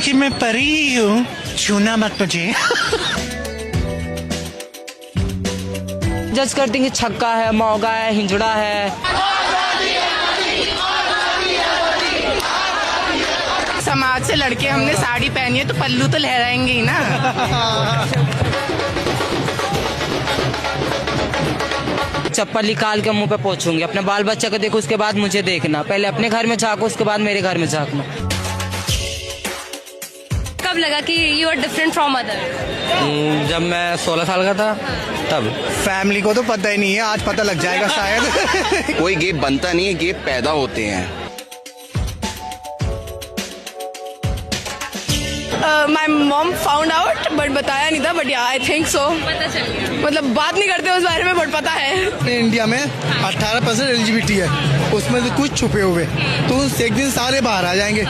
कि मैं परी हूँ, छूना मत मुझे। जज करते हैं कि छक्का है, मौगा है, हिंजड़ा है। समाज से लड़के हमने साड़ी पहनी है तो पल्लू तो लहराएंगे ही ना। चप्पल निकाल के मुंह पे पोंछूंगी। अपने बाल बच्चा को देखो, उसके बाद मुझे देखना। पहले अपने घर में झांको, उसके बाद मेरे घर में झांकना। कब लगा कि you are different from other? जब मैं 16 साल का था तब। फैमिली को तो पता ही नहीं है, आज पता लग जाएगा शायद। कोई गेप बनता नहीं है, गेप पैदा होते हैं। My mom found out but बताया नहीं था, बट आई थिंक सो। पता चल गया। मतलब बात नहीं करते उस बारे में बट पता है। इंडिया में 18% LGBT है, उसमें से कुछ छुपे हुए, तो एक दिन सारे बाहर आ जाएंगे।